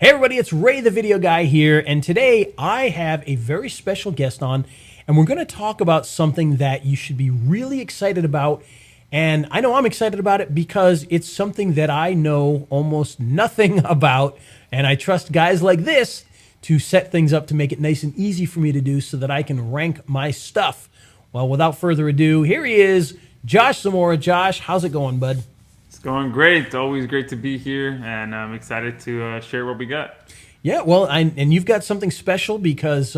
Hey everybody, it's Ray the Video Guy here, and today I have a very special guest on, and we're going to talk about something that you should be really excited about. And I know I'm excited about it because it's something that I know almost nothing about, and I trust guys like this to set things up to make it nice and easy for me to do so that I can rank my stuff. Well, without further ado, here he is, Josh Zamora. Josh, how's it going, bud? It's going great. Always great to be here, and I'm excited to share what we got. Yeah, well, and you've got something special because,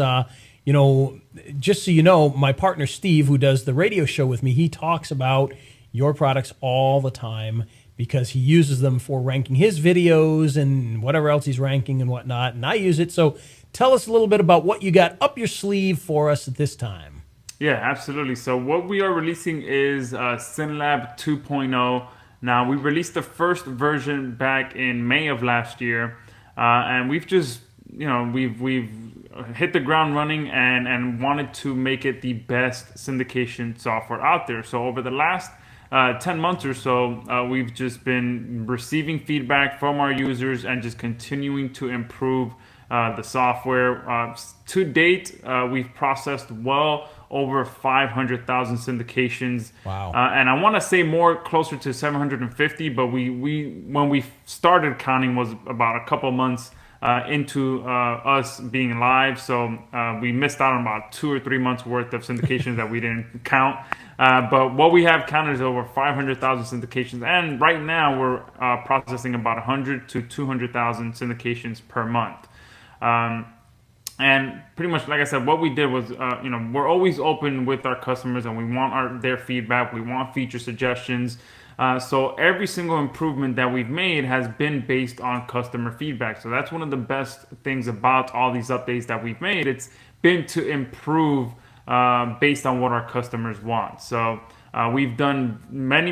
just so you know, my partner Steve, who does the radio show with me, he talks about your products all the time because he uses them for ranking his videos and whatever else he's ranking and whatnot, and I use it. So tell us a little bit about what you got up your sleeve for us at this time. Yeah, absolutely. So what we are releasing is Syndlab 2.0. Now, we released the first version back in May of last year, and we've just, we've hit the ground running and wanted to make it the best syndication software out there. So over the last 10 months or so, we've just been receiving feedback from our users and just continuing to improve the software. To date, we've processed well over 500,000 syndications. Wow. And I want to say more closer to 750, but we when we started counting was about a couple months into us being live. So we missed out on about 2 or 3 months worth of syndications that we didn't count. But what we have counted is over 500,000 syndications. And right now we're processing about 100 to 200,000 syndications per month. And pretty much, like I said, what we did was, we're always open with our customers and we want their feedback. We want feature suggestions. So every single improvement that we've made has been based on customer feedback. So that's one of the best things about all these updates that we've made. It's been to improve based on what our customers want. So we've done many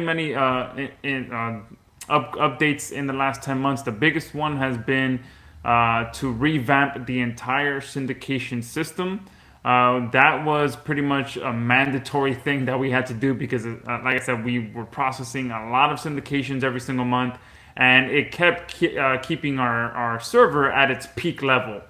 updates in the last 10 months. The biggest one has been to revamp the entire syndication system. That was pretty much a mandatory thing that we had to do because, like I said, we were processing a lot of syndications every single month, and it kept keeping our server at its peak level.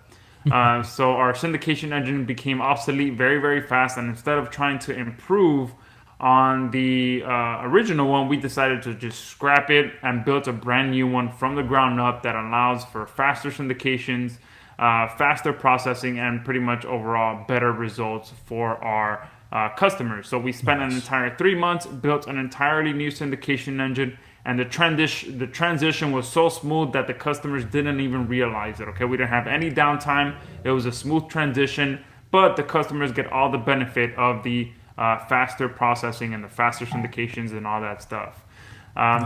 So our syndication engine became obsolete very, very fast, and instead of trying to improve on the original one, we decided to just scrap it and built a brand new one from the ground up that allows for faster syndications, faster processing, and pretty much overall better results for our customers. So we spent an entire 3 months, built an entirely new syndication engine, and the transition was so smooth that the customers didn't even realize it. Okay, we didn't have any downtime. It was a smooth transition, but the customers get all the benefit of the faster processing and the faster syndications and all that stuff.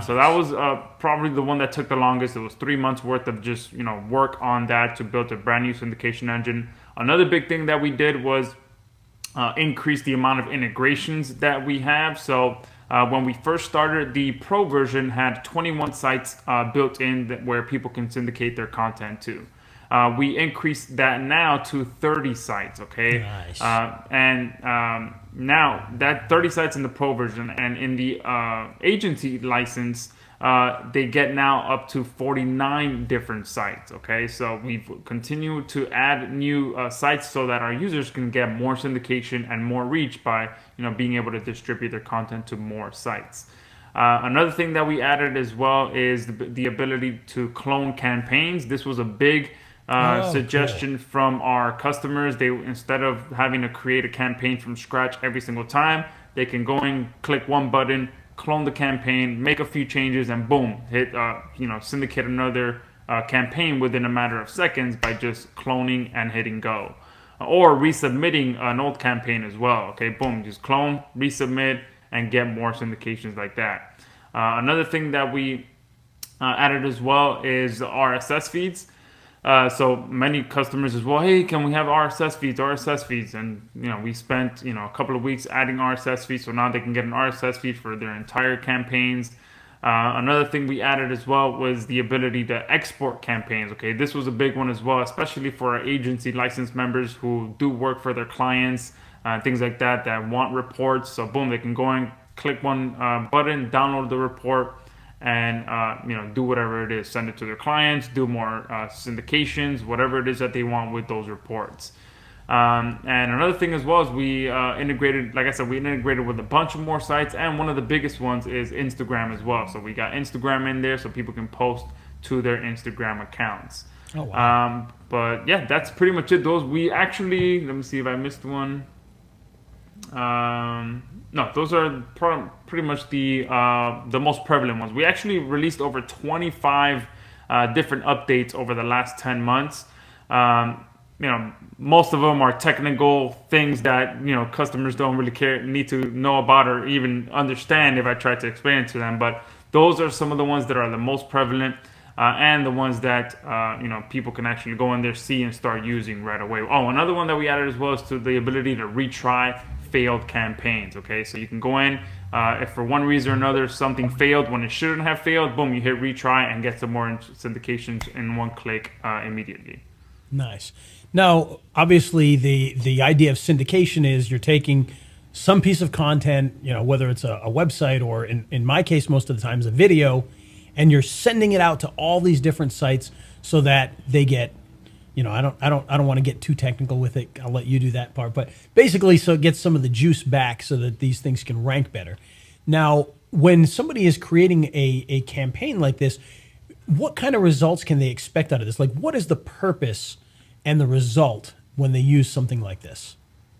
So that was probably the one that took the longest. It was 3 months worth of just work on that to build a brand new syndication engine. Another big thing that we did was increase the amount of integrations that we have. So when we first started, the Pro version had 21 sites built in where people can syndicate their content to. We increased that now to 30 sites, okay? Nice. Now, that 30 sites in the Pro version and in the agency license, they get now up to 49 different sites, okay? So we've continued to add new sites so that our users can get more syndication and more reach by being able to distribute their content to more sites. Another thing that we added as well is the ability to clone campaigns. This was a big suggestion from our customers. They, instead of having to create a campaign from scratch every single time, they can go in, click one button, clone the campaign, make a few changes, and boom, hit syndicate another campaign within a matter of seconds by just cloning and hitting go, or resubmitting an old campaign as well. Okay, boom, just clone, resubmit, and get more syndications like that. Another thing that we added as well is RSS feeds. So many customers as well, hey, can we have RSS feeds? And, we spent, a couple of weeks adding RSS feeds. So now they can get an RSS feed for their entire campaigns. Another thing we added as well was the ability to export campaigns. Okay, this was a big one as well, especially for our agency licensed members who do work for their clients, things like that want reports. So boom, they can go and click one button, download the report, and do whatever it is, send it to their clients, do more syndications, whatever it is that they want with those reports. And another thing as well is we integrated, like I said, we integrated with a bunch of more sites, and one of the biggest ones is Instagram as well. So we got Instagram in there so people can post to their Instagram accounts. Oh, wow. But yeah, that's pretty much it. Those we actually, let me see if I missed one. No, those are pretty much the most prevalent ones. We actually released over 25 different updates over the last 10 months. Most of them are technical things that customers don't really need to know about or even understand if I try to explain it to them. But those are some of the ones that are the most prevalent. And the ones that people can actually go in there, see, and start using right away. Oh, another one that we added as well is to the ability to retry failed campaigns. Okay, so you can go in if for one reason or another something failed when it shouldn't have failed. Boom, you hit retry and get some more syndications in one click immediately. Nice. Now, obviously, the idea of syndication is you're taking some piece of content, whether it's a website or in my case, most of the times a video, and you're sending it out to all these different sites so that they get, I don't want to get too technical with it. I'll let you do that part. But basically, so it gets some of the juice back so that these things can rank better. Now, when somebody is creating a campaign like this, what kind of results can they expect out of this? Like, what is the purpose and the result when they use something like this?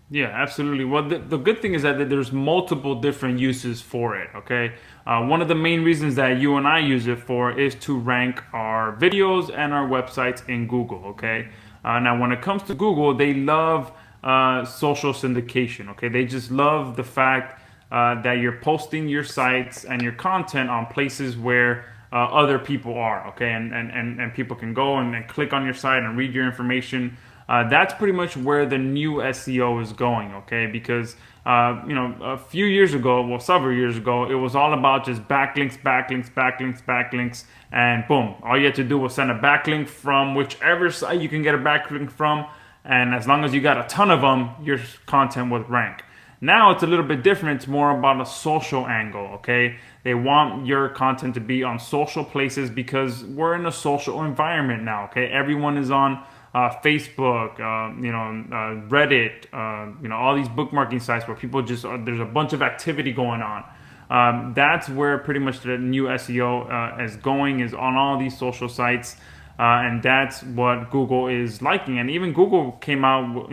Yeah, absolutely. Well, the good thing is that there's multiple different uses for it, okay? One of the main reasons that you and I use it for is to rank our videos and our websites in Google, okay? Now, when it comes to Google, they love social syndication, okay? They just love the fact that you're posting your sites and your content on places where other people are, okay? And people can go and click on your site and read your information. That's pretty much where the new SEO is going, okay? Because, a few years ago, well, several years ago, it was all about just backlinks, and boom. All you had to do was send a backlink from whichever site you can get a backlink from, and as long as you got a ton of them, your content would rank. Now it's a little bit different. It's more about a social angle, okay? They want your content to be on social places because we're in a social environment now, okay? Everyone is on Facebook, Reddit, all these bookmarking sites where people there's a bunch of activity going on. That's where pretty much the new SEO is going, is on all these social sites, and that's what Google is liking. And even Google came out,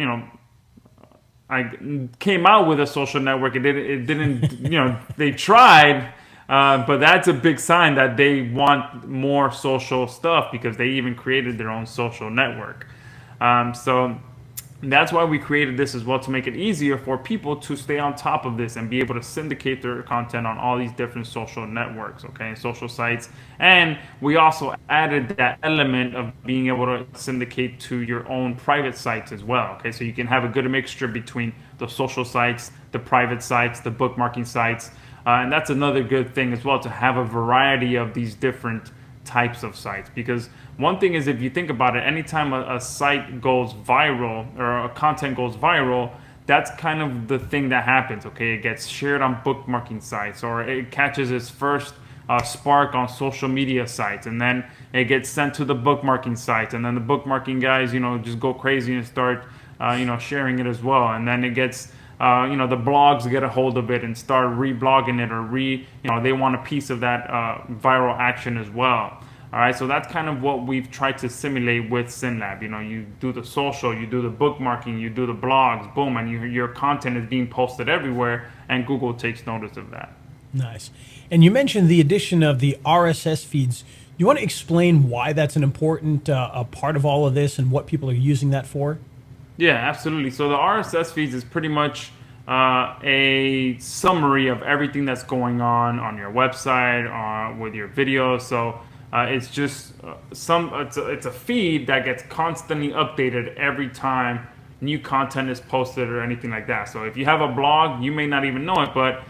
with a social network. It didn't, they tried. But that's a big sign that they want more social stuff because they even created their own social network. So that's why we created this as well, to make it easier for people to stay on top of this and be able to syndicate their content on all these different social networks, okay, social sites. And we also added that element of being able to syndicate to your own private sites as well, okay, so you can have a good mixture between the social sites, the private sites, the bookmarking sites. And that's another good thing as well, to have a variety of these different types of sites. Because one thing is, if you think about it, anytime a site goes viral or a content goes viral, that's kind of the thing that happens, okay? It gets shared on bookmarking sites, or it catches its first spark on social media sites, and then it gets sent to the bookmarking sites, and then the bookmarking guys, just go crazy and start, sharing it as well. And then it gets the blogs get a hold of it and start reblogging it, or they want a piece of that viral action as well. All right, so that's kind of what we've tried to simulate with Syndlab. You do the social, you do the bookmarking, you do the blogs, boom, and your content is being posted everywhere, and Google takes notice of that. Nice. And you mentioned the addition of the RSS feeds. You want to explain why that's an important a part of all of this and what people are using that for? Yeah, absolutely. So the RSS feeds is pretty much a summary of everything that's going on your website, with your videos. So it's just it's a feed that gets constantly updated every time new content is posted or anything like that. So if you have a blog, you may not even know it, but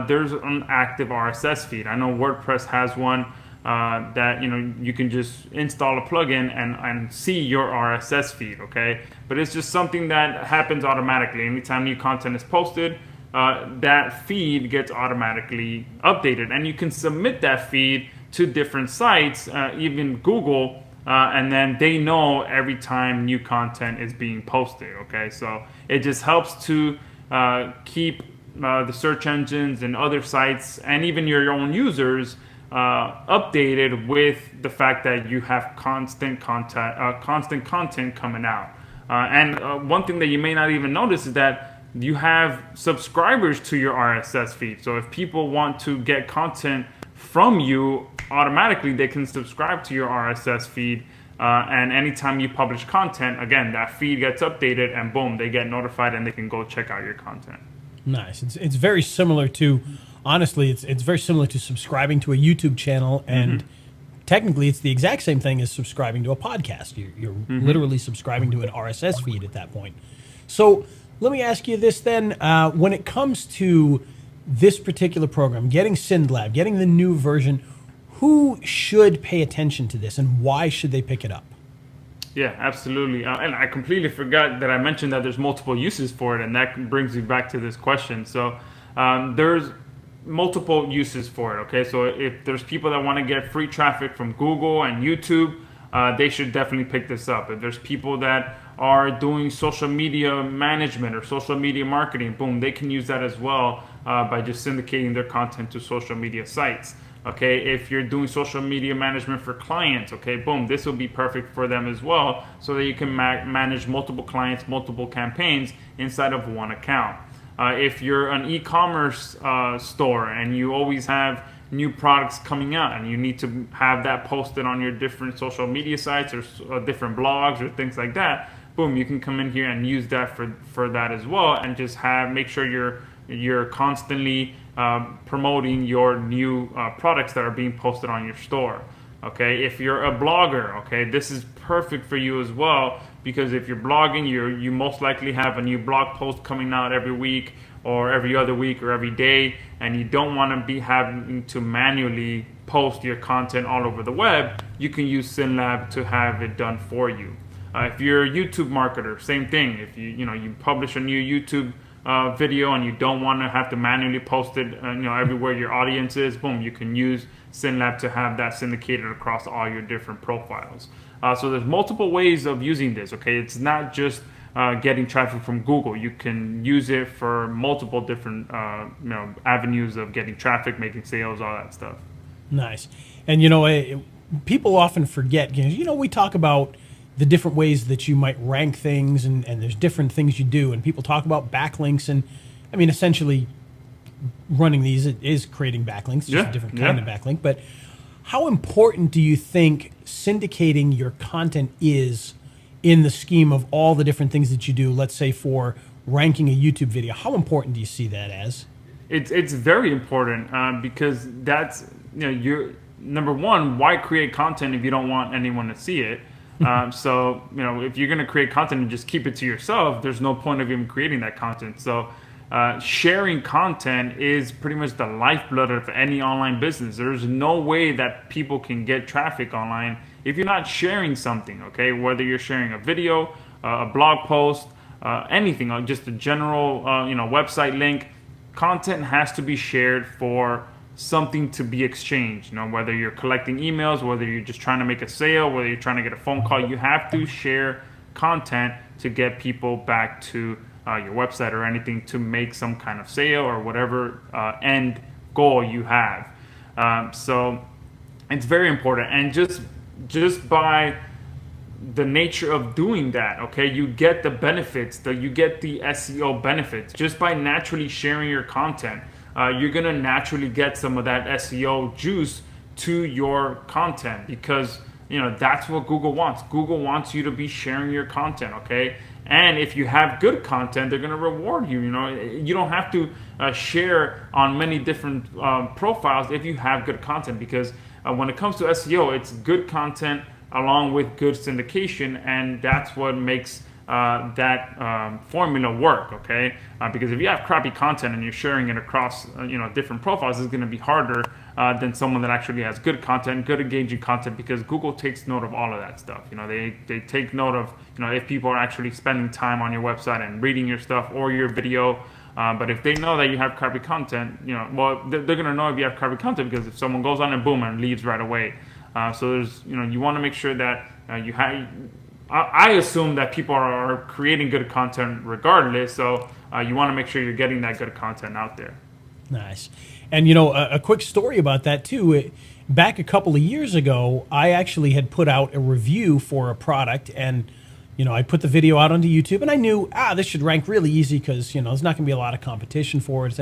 there's an active RSS feed. I know WordPress has one. That you can just install a plugin and see your RSS feed, okay? But it's just something that happens automatically. Anytime new content is posted, that feed gets automatically updated, and you can submit that feed to different sites, even Google, and then they know every time new content is being posted. Okay, so it just helps to keep the search engines and other sites, and even your own users, updated with the fact that you have constant content coming out. And one thing that you may not even notice is that you have subscribers to your RSS feed. So if people want to get content from you, automatically they can subscribe to your RSS feed. And anytime you publish content, again, that feed gets updated and boom, they get notified and they can go check out your content. Nice. It's very similar to, honestly, it's very similar to subscribing to a YouTube channel, and technically it's the exact same thing as subscribing to a podcast. You're literally subscribing to an RSS feed at that point. So let me ask you this then. When it comes to this particular program, getting Syndlab, getting the new version, who should pay attention to this and why should they pick it up? Yeah, absolutely. And I completely forgot that I mentioned that there's multiple uses for it, and that brings me back to this question. So there's multiple uses for it, okay? So if there's people that want to get free traffic from Google and YouTube, they should definitely pick this up. If there's people that are doing social media management or social media marketing, boom, they can use that as well by just syndicating their content to social media sites. Okay, if you're doing social media management for clients, okay, boom, this will be perfect for them as well, so that you can manage multiple clients, multiple campaigns inside of one account. If you're an e-commerce store and you always have new products coming out and you need to have that posted on your different social media sites or different blogs or things like that, boom, you can come in here and use that for that as well, and just make sure you're constantly promoting your new products that are being posted on your store. Okay, if you're a blogger, okay, this is perfect for you as well, because if you're blogging, you most likely have a new blog post coming out every week or every other week or every day, and you don't want to be having to manually post your content all over the web. You can use Syndlab to have it done for you. If you're a YouTube marketer, same thing. If you publish a new YouTube video and you don't want to have to manually post it everywhere your audience is, boom, you can use Syndlab to have that syndicated across all your different profiles. So there's multiple ways of using this. Okay, it's not just getting traffic from Google. You can use it for multiple different avenues of getting traffic, making sales, all that stuff. Nice. And people often forget, we talk about the different ways that you might rank things, and there's different things you do, and people talk about backlinks, and I mean, essentially running these is creating backlinks, just a different kind of backlink. But how important do you think syndicating your content is in the scheme of all the different things that you do? Let's say for ranking a YouTube video, how important do you see that as? It's very important because that's you're number one. Why create content if you don't want anyone to see it? So if you're going to create content and just keep it to yourself, there's no point of even creating that content. So sharing content is pretty much the lifeblood of any online business. There's no way that people can get traffic online if you're not sharing something. Okay, whether you're sharing a video, a blog post, anything, just a general website link, content has to be shared for something to be exchanged. Whether you're collecting emails, whether you're just trying to make a sale, whether you're trying to get a phone call, you have to share content to get people back to your website or anything to make some kind of sale or whatever end goal you have. So it's very important, and just by the nature of doing that, okay, you get the benefits, you get the SEO benefits just by naturally sharing your content. You're gonna naturally get some of that SEO juice to your content, because that's what Google wants. Google wants you to be sharing your content, okay? And if you have good content, they're gonna reward you. You don't have to share on many different profiles if you have good content, because when it comes to SEO, it's good content along with good syndication, and that's what makes that formula work, okay? Because if you have crappy content and you're sharing it across different profiles, it's going to be harder than someone that actually has good content, good engaging content, because Google takes note of all of that stuff. They take note of if people are actually spending time on your website and reading your stuff or your video, But if they know that you have crappy content, well, they're going to know if you have crappy content, because if someone goes on and boom and leaves right away. So there's, you want to make sure that you have. I assume that people are creating good content regardless, so you want to make sure you're getting that good content out there. Nice. And, a quick story about that, too. Back a couple of years ago, I actually had put out a review for a product, and, I put the video out onto YouTube, and I knew, this should rank really easy because, there's not going to be a lot of competition for it.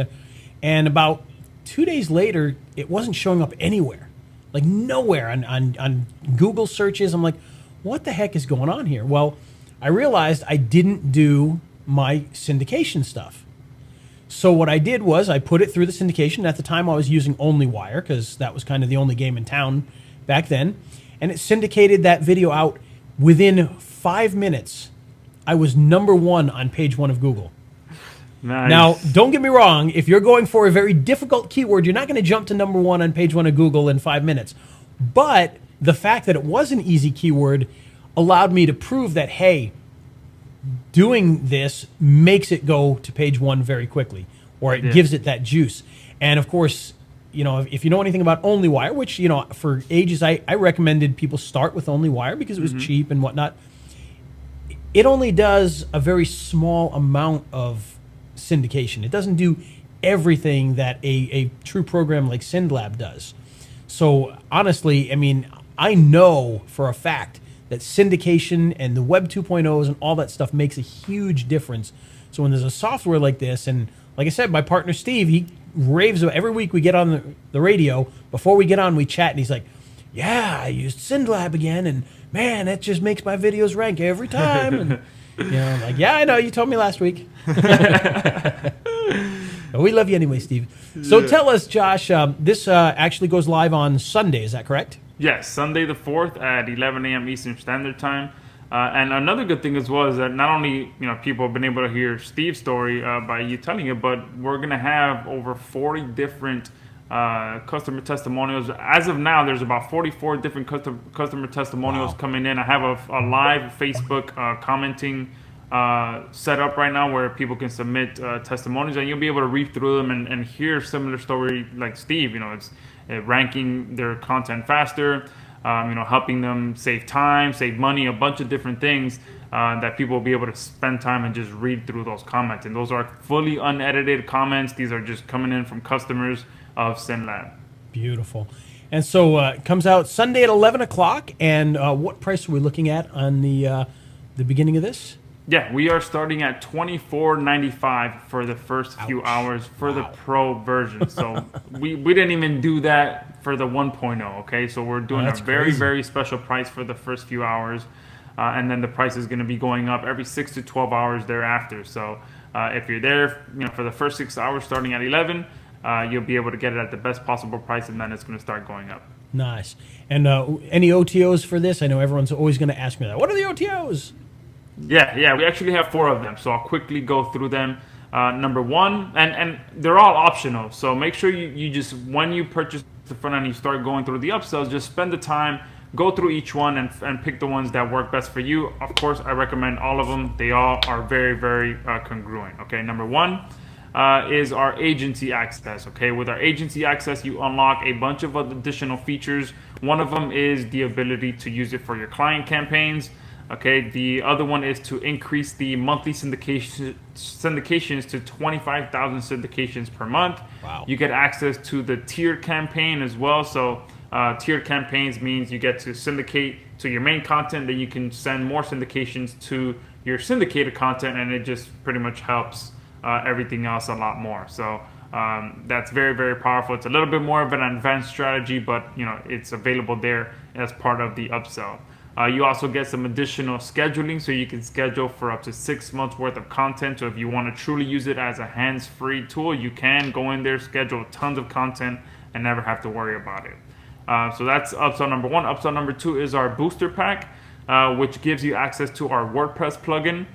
And about 2 days later, it wasn't showing up anywhere, like nowhere on Google searches. I'm like, what the heck is going on here? Well, I realized I didn't do my syndication stuff. So what I did was I put it through the syndication. At the time, I was using OnlyWire because that was kind of the only game in town back then. And it syndicated that video out within 5 minutes. I was #1 on page 1 of Google. Nice. Now, don't get me wrong. If you're going for a very difficult keyword, you're not going to jump to #1 on page 1 of Google in 5 minutes. But the fact that it was an easy keyword allowed me to prove that, hey, doing this makes it go to page 1 very quickly, or it gives it that juice. And of course, if you know anything about OnlyWire, which, for ages, I recommended people start with OnlyWire because it was cheap and whatnot. It only does a very small amount of syndication. It doesn't do everything that a true program like Syndlab does. So honestly, I know for a fact that syndication and the Web 2.0s and all that stuff makes a huge difference. So when there's a software like this, and like I said, my partner Steve, he raves about every week we get on the radio. Before we get on, we chat, and he's like, yeah, I used Syndlab again, and man, that just makes my videos rank every time. And I'm like, yeah, I know, you told me last week. But we love you anyway, Steve. So tell us, Josh, this actually goes live on Sunday, is that correct? Yes, Sunday the 4th at 11 a.m. Eastern Standard Time. And another good thing as well is that not only people have been able to hear Steve's story by you telling it, but we're going to have over 40 different customer testimonials. As of now, there's about 44 different customer testimonials coming in. I have a live Facebook commenting set up right now where people can submit testimonials, and you'll be able to read through them and hear similar story like Steve. It's ranking their content faster, helping them save time, save money, a bunch of different things that people will be able to spend time and just read through those comments. And those are fully unedited comments. These are just coming in from customers of Syndlab. Beautiful. And so it comes out Sunday at 11 o'clock. And what price are we looking at on the beginning of this? Yeah, we are starting at $24.95 for the first few hours for the Pro version. So we didn't even do that for the 1.0, okay? So we're doing a very, very special price for the first few hours. And then the price is going to be going up every 6 to 12 hours thereafter. So if you're there for the first 6 hours starting at 11, you'll be able to get it at the best possible price, and then it's going to start going up. Nice. And any OTOs for this? I know everyone's always going to ask me that. What are the OTOs? Yeah, we actually have 4 of them, so I'll quickly go through them. Number 1, and they're all optional, so make sure you just, when you purchase the front end, you start going through the upsells, just spend the time, go through each one and pick the ones that work best for you. Of course, I recommend all of them. They all are very, very congruent. Okay, number 1 is our agency access. Okay, with our agency access, you unlock a bunch of additional features. One of them is the ability to use it for your client campaigns. Okay, the other one is to increase the monthly syndications to 25,000 syndications per month. Wow. You get access to the tiered campaign as well. So tiered campaigns means you get to syndicate to your main content, then you can send more syndications to your syndicated content, and it just pretty much helps everything else a lot more. So that's very, very powerful. It's a little bit more of an advanced strategy, but it's available there as part of the upsell. You also get some additional scheduling, so you can schedule for up to 6 months worth of content. So if you want to truly use it as a hands-free tool, you can go in there, schedule tons of content, and never have to worry about it. So that's upsell number 1. Upsell number 2 is our booster pack, which gives you access to our WordPress plugin.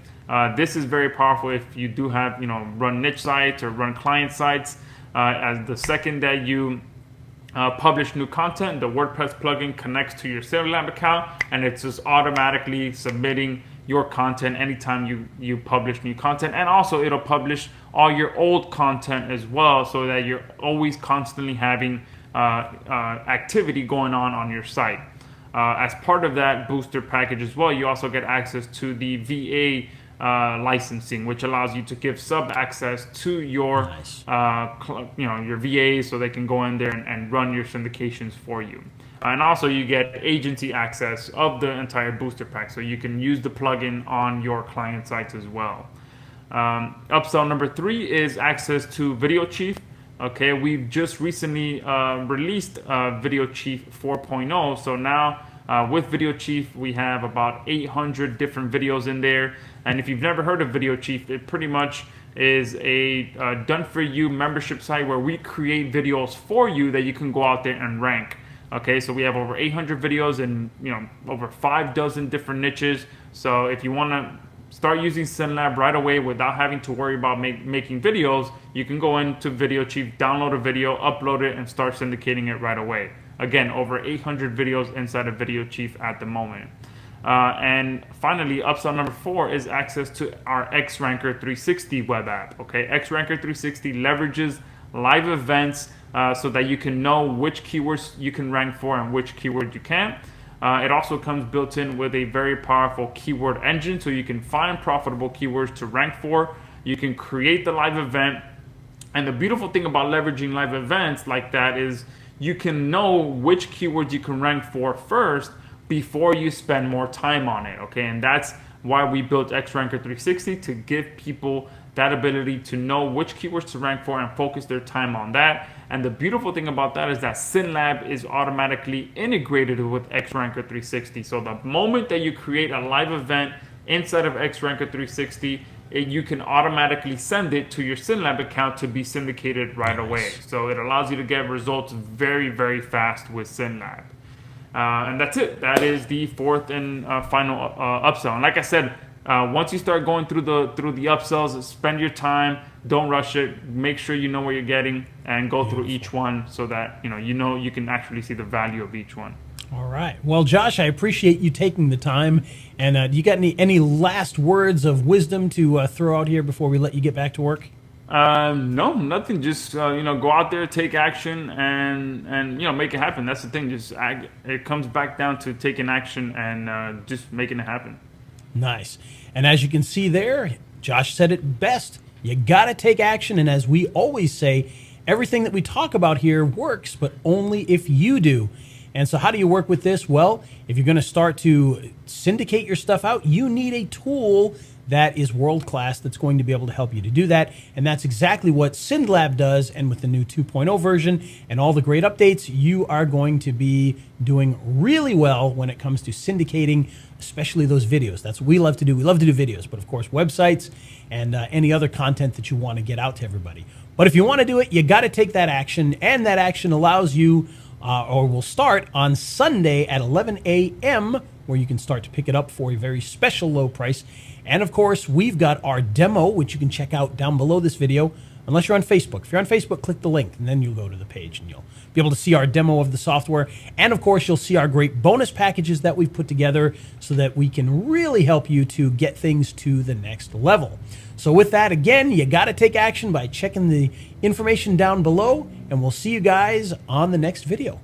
This is very powerful if you do have, run niche sites or run client sites. As the second that you publish new content, the WordPress plugin connects to your Syndlab account, and it's just automatically submitting your content anytime you publish new content. And also it'll publish all your old content as well, so that you're always constantly having activity going on your site. As part of that booster package as well, you also get access to the VA licensing, which allows you to give sub access to your Nice. your VAs, so they can go in there and run your syndications for you. And also you get agency access of the entire booster pack, so you can use the plugin on your client sites as well. Upsell number 3 is access to Video Chief. Okay, we've just recently released Video Chief 4.0, so now with Video Chief we have about 800 different videos in there. And if you've never heard of Video Chief, it pretty much is a done-for-you membership site where we create videos for you that you can go out there and rank. Okay, so we have over 800 videos in over 5 dozen different niches. So if you want to start using Syndlab right away without having to worry about making videos, you can go into Video Chief, download a video, upload it, and start syndicating it right away. Again, over 800 videos inside of Video Chief at the moment. And finally, upsell number 4 is access to our XRanker 360 web app. Okay, XRanker 360 leverages live events so that you can know which keywords you can rank for and which keywords you can't. It also comes built in with a very powerful keyword engine, so you can find profitable keywords to rank for. You can create the live event. And the beautiful thing about leveraging live events like that is you can know which keywords you can rank for first before you spend more time on it. Okay, and that's why we built XRanker 360, to give people that ability to know which keywords to rank for and focus their time on that. And the beautiful thing about that is that Syndlab is automatically integrated with XRanker 360. So the moment that you create a live event inside of XRanker 360, you can automatically send it to your Syndlab account to be syndicated right away. So it allows you to get results very, very fast with Syndlab. And that's it. That is the 4th and final upsell. And like I said, once you start going through the upsells, spend your time, don't rush it, make sure you know what you're getting, and go through each one so that you can actually see the value of each one. All right. Well, Josh, I appreciate you taking the time. And do you got any last words of wisdom to throw out here before we let you get back to work? No, nothing. Just go out there, take action, and make it happen. That's the thing. Just it comes back down to taking action and just making it happen. Nice. And as you can see there, Josh said it best. You got to take action. And as we always say, everything that we talk about here works, but only if you do. And so how do you work with this? Well, if you're going to start to syndicate your stuff out, you need a tool that is world-class that's going to be able to help you to do that. And that's exactly what Syndlab does. And with the new 2.0 version and all the great updates, you are going to be doing really well when it comes to syndicating, especially those videos. That's what we love to do. We love to do videos, but of course, websites and any other content that you want to get out to everybody. But if you want to do it, you got to take that action. And that action allows you, or will start on Sunday at 11 a.m., where you can start to pick it up for a very special low price. And of course, we've got our demo, which you can check out down below this video, unless you're on Facebook. If you're on Facebook, click the link, and then you'll go to the page, and you'll be able to see our demo of the software. And of course, you'll see our great bonus packages that we've put together so that we can really help you to get things to the next level. So with that, again, you got to take action by checking the information down below, and we'll see you guys on the next video.